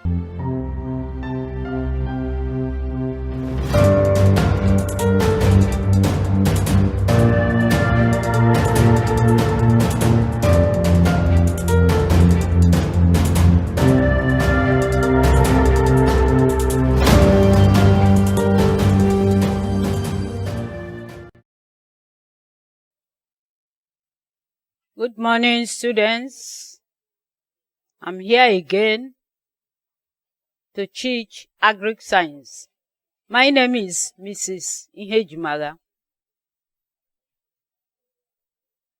Good morning, students. I'm here again to teach agric science. My name is Mrs. Ihejimagha.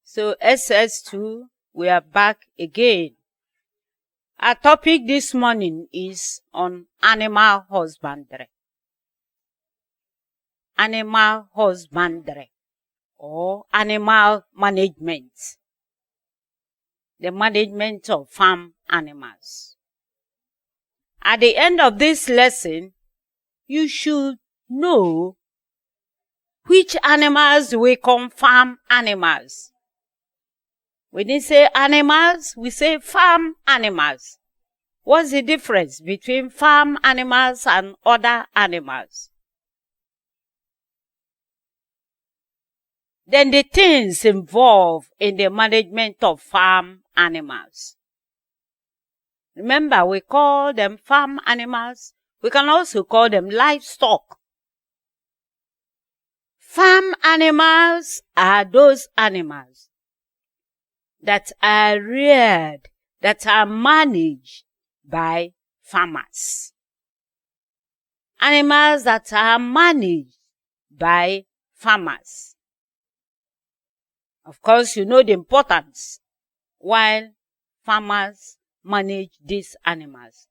So SS2, we are back again. Our topic this morning is on animal husbandry. Animal husbandry or animal management. The management of farm animals. At the end of this lesson, you should know which animals we call farm animals. We didn't say animals, we say farm animals. What's the difference between farm animals and other animals? Then the things involved in the management of farm animals. Remember, we call them farm animals. We can also call them livestock. Farm animals are those animals that are reared, that are managed by farmers. Animals that are managed by farmers. Of course, you know the importance while farmers manage these animals.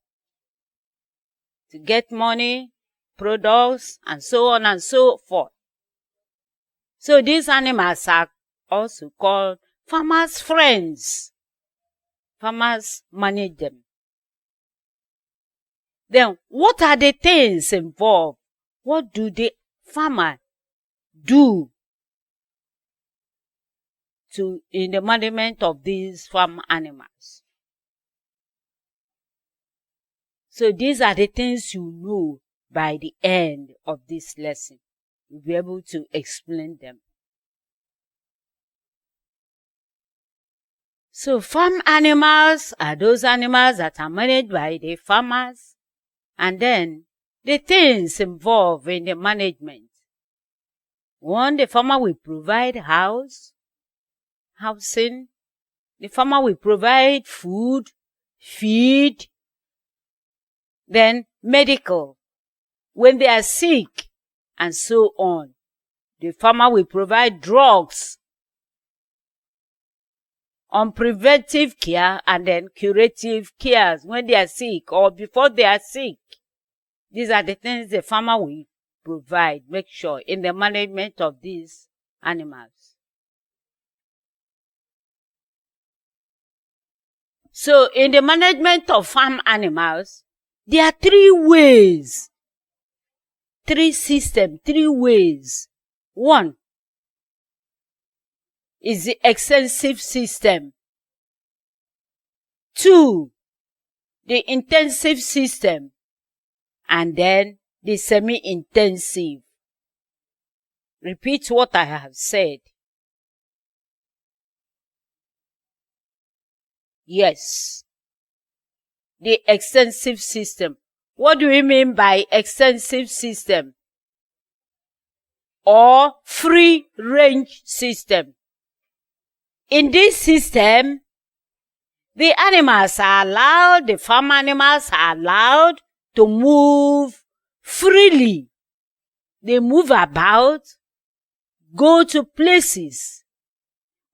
To get money, products, and so on and so forth. So these animals are also called farmers' friends. Farmers manage them. Then, what are the things involved? What do the farmer do in the management of these farm animals? So these are the things you know by the end of this lesson. You'll be able to explain them. So farm animals are those animals that are managed by the farmers, and then the things involved in the management. One, the farmer will provide housing. The farmer will provide food, feed, then medical, when they are sick, and so on. The farmer will provide drugs on preventive care and then curative cares when they are sick or before they are sick. These are the things the farmer will provide, make sure, in the management of these animals. So, in the management of farm animals, there are three ways. Three ways. One is the extensive system. Two, the intensive system. And then the semi-intensive. Repeat what I have said. Yes. The extensive system. What do we mean by extensive system? Or free range system? In this system, the animals are allowed, the farm animals are allowed to move freely. They move about, go to places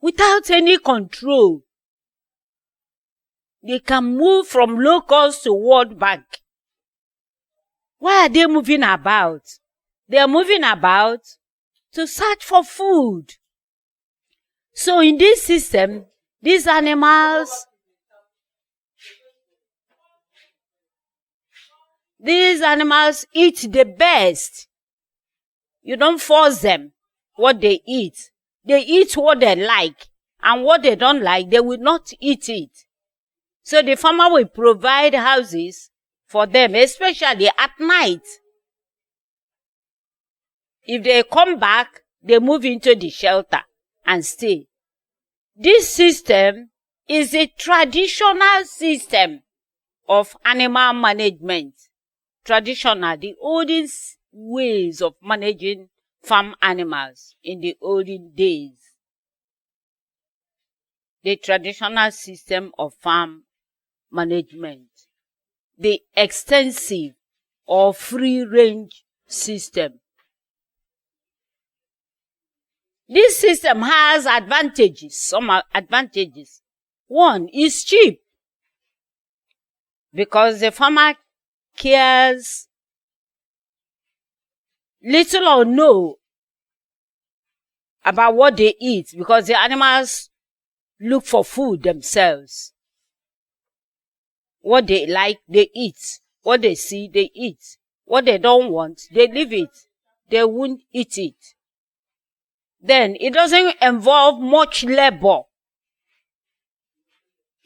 without any control. They can move from locals to World Bank. Why are they moving about? They are moving about to search for food. So in this system, these animals eat the best. You don't force them what they eat. They eat what they like, and what they don't like, they will not eat it. So the farmer will provide houses for them, especially at night. If they come back, they move into the shelter and stay. This system is a traditional system of animal management. Traditional, the oldest ways of managing farm animals in the olden days. The traditional system of farm management. The extensive or free-range system. This system has advantages, some advantages. One, is cheap, because the farmer cares little or no about what they eat, because the animals look for food themselves. What they like, they eat. What they see, they eat. What they don't want, they leave it. They won't eat it. Then it doesn't involve much labor.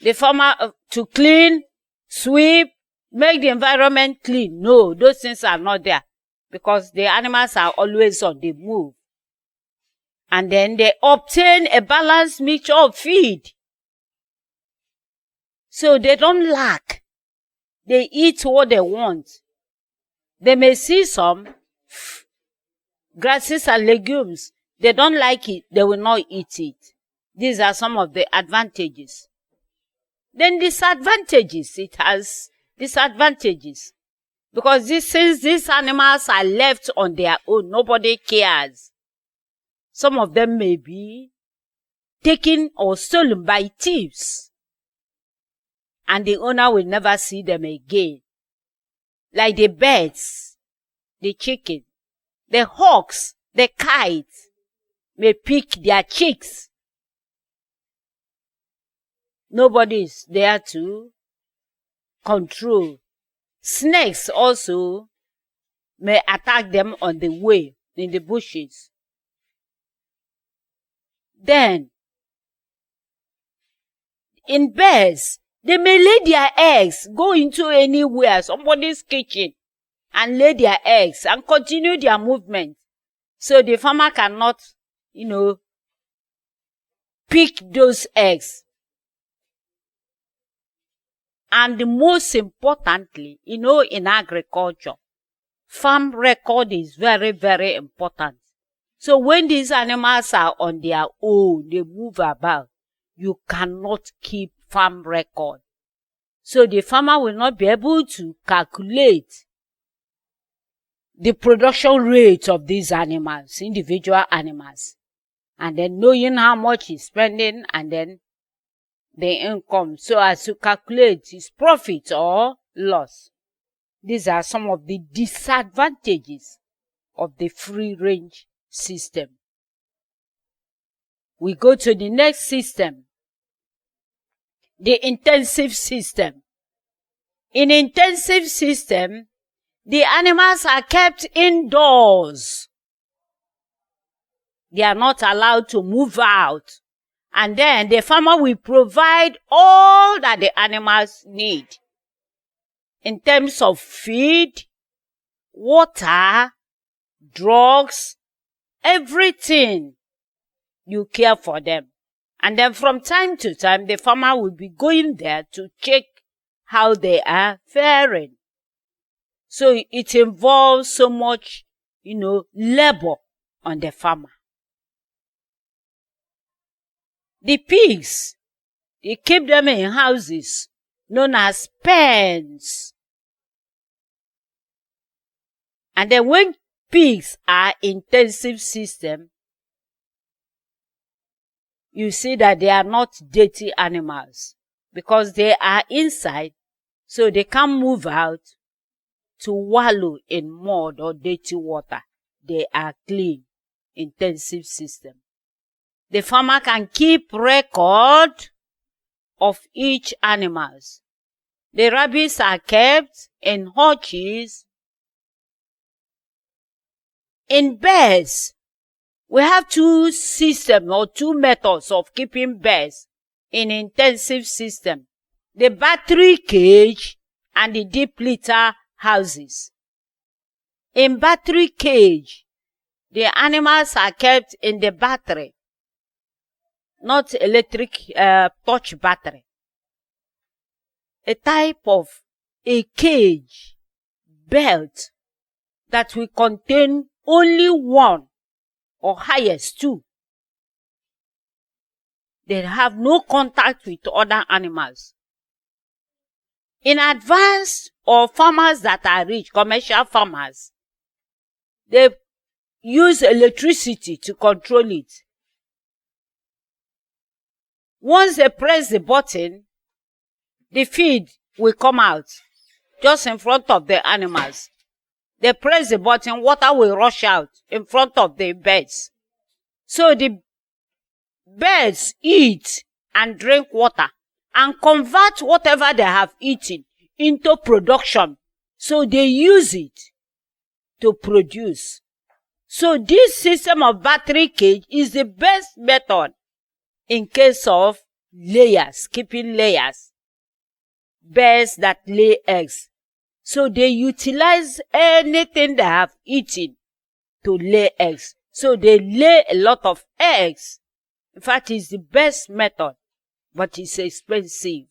The farmer to clean, sweep, make the environment clean. No, those things are not there, because the animals are always on the move. And then they obtain a balanced mixture of feed. So they don't lack. They eat what they want. They may see some grasses and legumes. They don't like it, they will not eat it. These are some of the advantages. Then disadvantages, it has disadvantages. Because since these animals are left on their own, nobody cares. Some of them may be taken or stolen by thieves, and the owner will never see them again. Like the birds, the chicken, the hawks, the kites may pick their chicks. Nobody is there to control. Snakes also may attack them on the way, in the bushes. Then, in birds, they may lay their eggs, go into anywhere, somebody's kitchen, and lay their eggs and continue their movement. So the farmer cannot, pick those eggs. And most importantly, in agriculture, farm record is very, very important. So when these animals are on their own, they move about, you cannot keep farm record. So the farmer will not be able to calculate the production rate of these animals, individual animals, and then knowing how much he's spending, and then the income, so as to calculate his profit or loss. These are some of the disadvantages of the free-range system. We go to the next system, the intensive system. In intensive system, the animals are kept indoors. They are not allowed to move out. And then the farmer will provide all that the animals need in terms of feed, water, drugs, everything. You care for them. And then from time to time, the farmer will be going there to check how they are faring. So it involves so much, labor on the farmer. The pigs, they keep them in houses known as pens. And then when pigs are intensive system, you see that they are not dirty animals, because they are inside, so they can't move out to wallow in mud or dirty water. They are clean, intensive system. The farmer can keep record of each animals. The rabbits are kept in hutches. In birds, we have two systems or two methods of keeping birds in intensive system. The battery cage and the deep litter houses. In battery cage, the animals are kept in the battery, not electric touch battery. A type of a cage belt that will contain only one or highest two. They have no contact with other animals. In advance, or farmers that are rich, commercial farmers, they use electricity to control it. Once they press the button, the feed will come out just in front of the animals. They press the button, water will rush out in front of the birds. So the birds eat and drink water and convert whatever they have eaten into production. So they use it to produce. So this system of battery cage is the best method in case of layers, keeping layers, birds that lay eggs. So they utilize anything they have eaten to lay eggs. So they lay a lot of eggs. In fact, it's the best method, but it's expensive.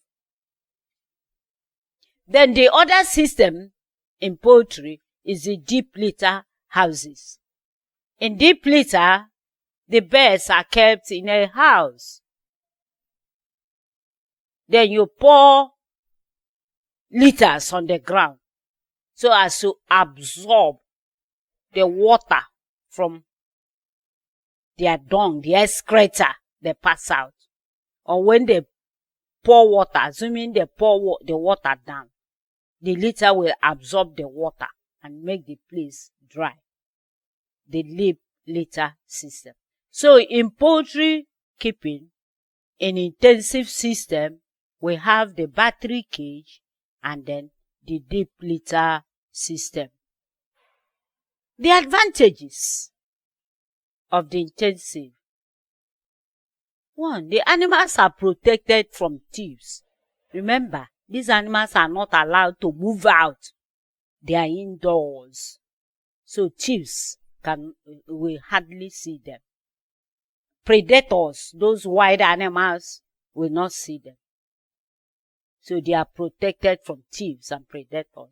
Then the other system in poultry is the deep litter houses. In deep litter, the birds are kept in a house. Then you pour litters on the ground so as to absorb the water from their dung, the excreta they pass out. Or when they pour water, assuming they pour the water down, the litter will absorb the water and make the place dry. The deep litter system. So in poultry keeping, in intensive system, we have the battery cage and then the deep litter system. The advantages of the intensive. 1, the animals are protected from thieves. Remember, these animals are not allowed to move out. They are indoors. So thieves will hardly see them. Predators, those wild animals, will not see them. So they are protected from thieves and predators.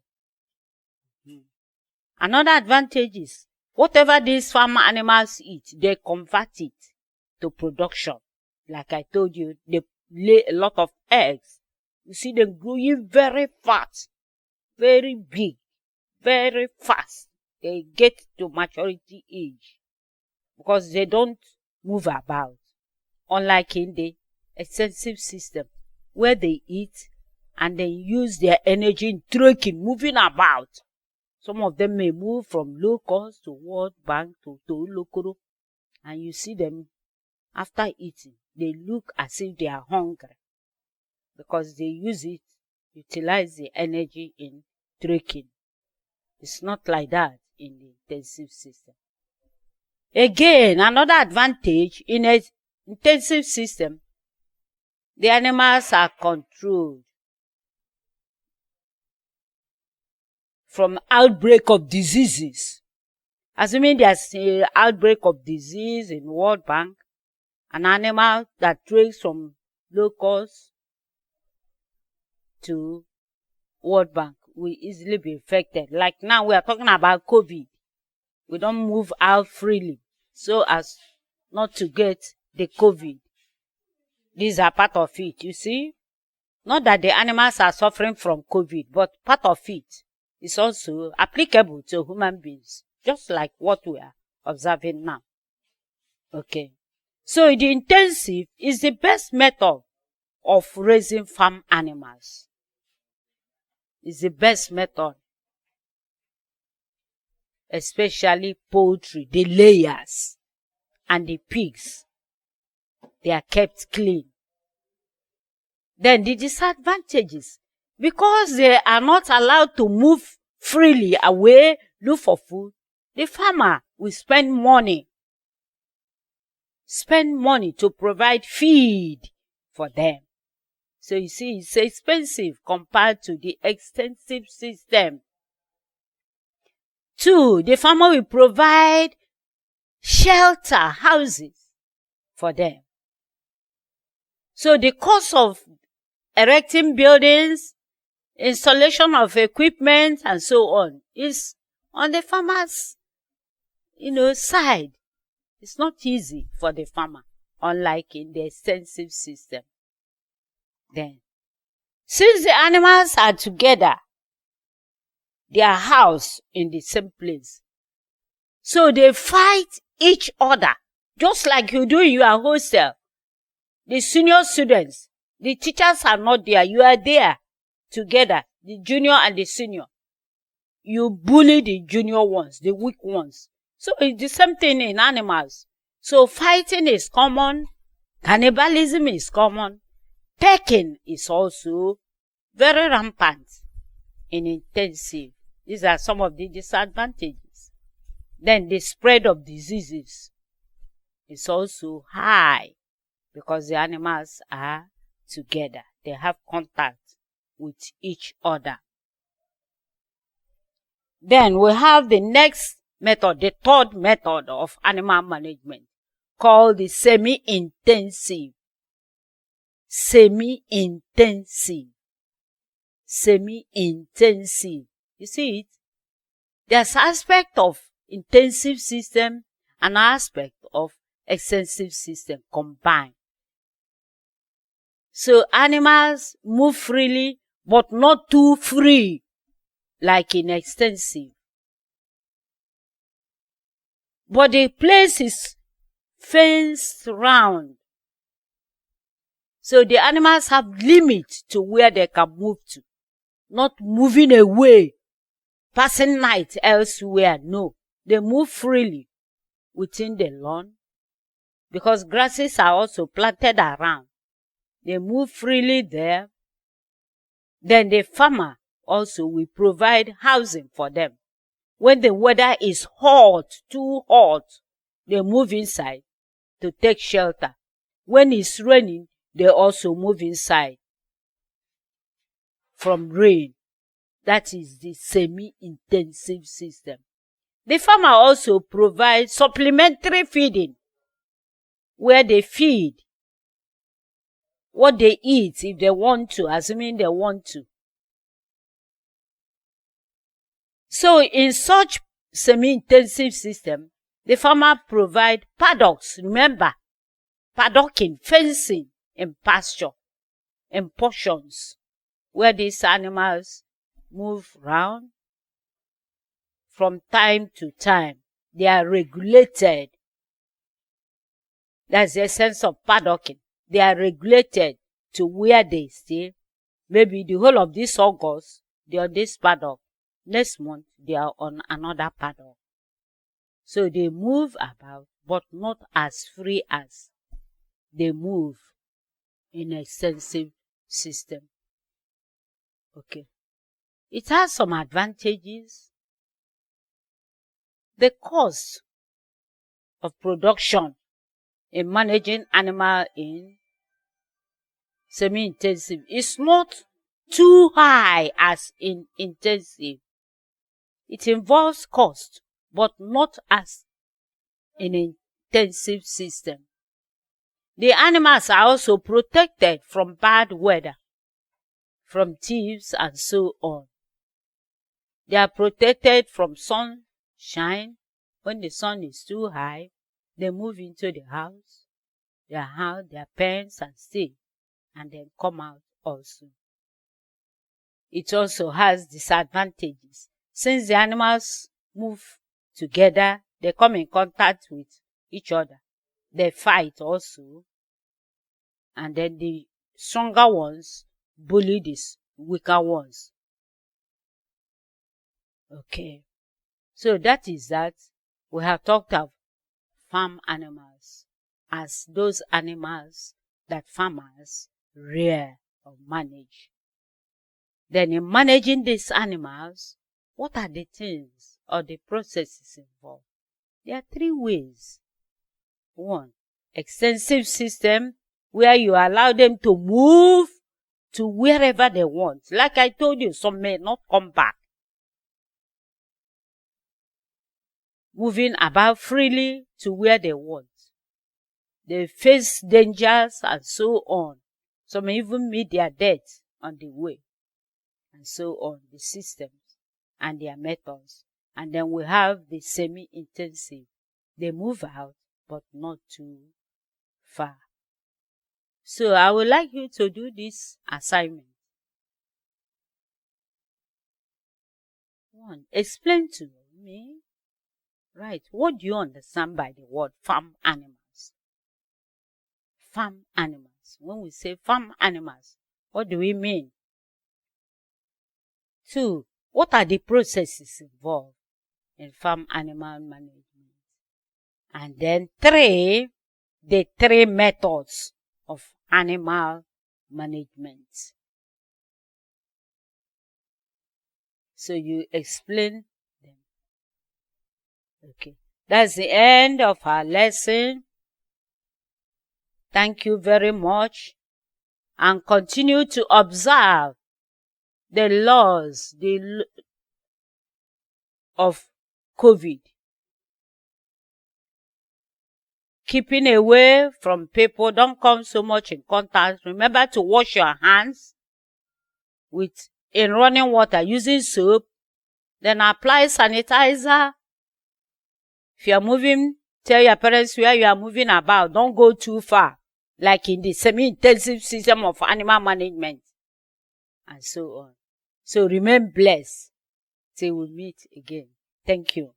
Another advantage is, whatever these farm animals eat, they convert it to production. Like I told you, they lay a lot of eggs. You see them growing very fast, very big, very fast. They get to maturity age because they don't move about. Unlike in the extensive system where they eat and they use their energy in trekking, moving about. Some of them may move from low cost to World Bank to Lokoro, and you see them after eating, they look as if they are hungry because they utilize the energy in trekking. It's not like that in the intensive system. Again, another advantage in an intensive system, the animals are controlled from outbreak of diseases. Assuming there's an outbreak of disease in World Bank, an animal that treks from locust to World Bank will easily be infected. Like now we are talking about COVID. We don't move out freely so as not to get the COVID. These are part of it, you see. Not that the animals are suffering from COVID, but part of it is also applicable to human beings, just like what we are observing now. Okay. So the intensive is the best method of raising farm animals. It's the best method. Especially poultry, the layers and the pigs. They are kept clean. Then the disadvantages, because they are not allowed to move freely away, look for food, the farmer will spend money to provide feed for them. So you see, it's expensive compared to the extensive system. 2, the farmer will provide shelter, houses for them. So the cost of erecting buildings, installation of equipment, and so on is on the farmer's, side. It's not easy for the farmer, unlike in the extensive system. Then, since the animals are together, they are housed in the same place. So they fight each other, just like you do in your hostel. The senior students, the teachers are not there. You are there together, the junior and the senior. You bully the junior ones, the weak ones. So it's the same thing in animals. So fighting is common. Cannibalism is common. Pecking is also very rampant in intensive. These are some of the disadvantages. Then the spread of diseases is also high because the animals are together. They have contact with each other. Then we have the next method, the third method of animal management, called the semi-intensive. Semi-intensive. Semi-intensive. You see it? There's aspect of intensive system and aspect of extensive system combined. So animals move freely, but not too free, like in extensive. But the place is fenced round. So the animals have limits to where they can move to. Not moving away, passing night elsewhere. No, they move freely within the lawn because grasses are also planted around. They move freely there. Then the farmer also will provide housing for them. When the weather is hot, too hot, they move inside to take shelter. When it's raining, they also move inside from rain. That is the semi-intensive system. The farmer also provides supplementary feeding, where they feed what they eat if they want to, assuming they want to. So in such semi-intensive system, the farmer provide paddocks. Remember, paddocking, fencing in pasture, in portions where these animals move round from time to time. They are regulated. That's the essence of paddocking. They are regulated to where they stay. Maybe the whole of this August, they are on this paddock. Next month, they are on another paddock. So they move about, but not as free as they move in an extensive system. Okay. It has some advantages. The cost of production in managing animal in semi-intensive is not too high as in intensive. It involves cost, but not as in an intensive system. The animals are also protected from bad weather, from thieves and so on. They are protected from sunshine. When the sun is too high, they move into the house, their pens, and stay, and then come out also. It also has disadvantages. Since the animals move together, they come in contact with each other. They fight also. And then the stronger ones bully the weaker ones. Okay. So that is that. We have talked of farm animals as those animals that farmers rear or manage. Then in managing these animals, what are the things or the processes involved? There are 3 ways. 1, extensive system, where you allow them to move to wherever they want. Like I told you, some may not come back. Moving about freely to where they want. They face dangers and so on. Some may even meet their death on the way. And so on, the systems and their methods. And then we have the semi-intensive. They move out, but not too far. So I would like you to do this assignment. 1. Explain to me, right, what do you understand by the word farm animals? Farm animals. When we say farm animals, what do we mean? 2. What are the processes involved in farm animal management? And then 3, the 3 methods of animal management. So you explain them. Okay. That's the end of our lesson. Thank you very much. And continue to observe the laws of COVID. Keeping away from people, don't come so much in contact. Remember to wash your hands in running water using soap. Then apply sanitizer. If you are moving, tell your parents where you are moving about. Don't go too far, like in the semi-intensive system of animal management. And so on. So remain blessed till we meet again. Thank you.